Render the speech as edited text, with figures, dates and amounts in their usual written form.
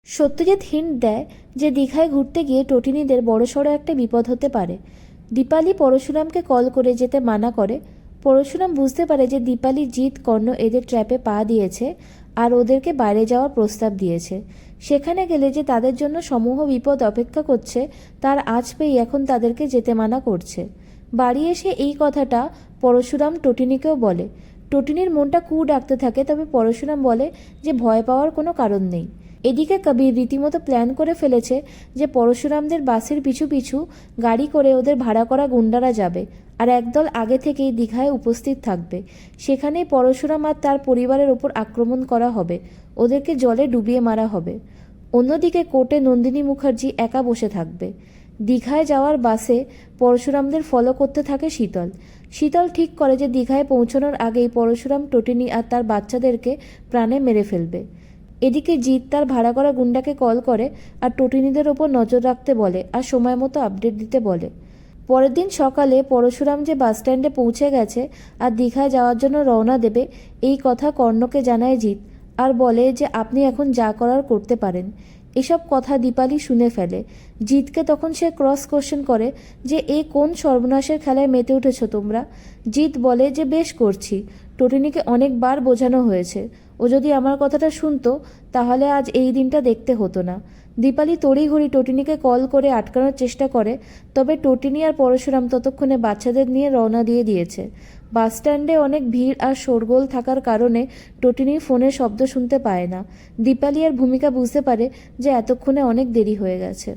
Satyajit hint দেয় যে দীঘায় ঘুরতে গিয়ে টটিনিদের বড়সড় একটা বিপদ হতে পারে। দীপালি পরশুরামকে কল করে যেতে মানা করে। পরশুরাম বুঝতে পারে যে দীপালি, জিৎ, কর্ণ এদের ট্র্যাপে পা দিয়েছে আর ওদেরকে বাইরে যাওয়ার প্রস্তাব দিয়েছে। সেখানে গেলে যে তাদের জন্য সমূহ বিপদ অপেক্ষা করছে তার আঁচ পেয়ে এখন তাদেরকে যেতে মানা করছে। বাড়ি এসে এই কথাটা পরশুরাম টটিনিকেও বলে। টটিনির মনটা কু ডাকতে থাকে, তবে পরশুরাম বলে যে ভয় পাওয়ার কোনো কারণ নেই। এদিকে কবির রীতিমতো প্ল্যান করে ফেলেছে যে পরশুরামদের বাসের পিছু পিছু গাড়ি করে ওদের ভাড়া করা গুন্ডারা যাবে আর একদল আগে থেকেই দীঘায় উপস্থিত থাকবে। সেখানেই পরশুরাম আর তার পরিবারের ওপর আক্রমণ করা হবে, ওদেরকে জলে ডুবিয়ে মারা হবে। অন্যদিকে কোর্টে নন্দিনী মুখার্জি একা বসে থাকবে। দীঘায় যাওয়ার বাসে পরশুরামদের ফলো করতে থাকে শীতল। শীতল ঠিক করে যে দীঘায় পৌঁছানোর আগেই পরশুরাম টটিনি আর তার বাচ্চাদেরকে প্রাণে মেরে ফেলবে। এদিকে জিৎ তার ভাড়া করা গুন্ডাকে কল করে আর টটিনিদের ওপর নজর রাখতে বলে আর সময় মতো আপডেট দিতে বলে। পরের দিন সকালে পরশুরাম যে বাসস্ট্যান্ডে পৌঁছে গেছে আর দীঘায় যাওয়ার জন্য রওনা দেবে এই কথা কর্ণকে জানায় জিৎ আর বলে যে আপনি এখন যা করার করতে পারেন। এসব কথা দীপালি শুনে ফেলে। জিৎকে তখন সে ক্রস কোশ্চেন করে যে এ কোন সর্বনাশের খেলায় মেতে উঠেছ তোমরা। জিৎ বলে যে বেশ করছি, টটিনিকে অনেকবার বোঝানো হয়েছে, ও যদি আমার কথাটা শুনতো তাহলে আজ এই দিনটা দেখতে হতো না। দীপালি তড়িঘড়ি টটিনিকে কল করে আটকানোর চেষ্টা করে, তবে টটিনি আর পরশুরাম ততক্ষণে বাচ্চাদের নিয়ে রওনা দিয়ে দিয়েছে। বাসস্ট্যান্ডে অনেক ভিড় আর শোরগোল থাকার কারণে টটিনির ফোনের শব্দ শুনতে পায় না। দীপালি এর ভূমিকা বুঝতে পারে যে এতক্ষণে অনেক দেরি হয়ে গেছে।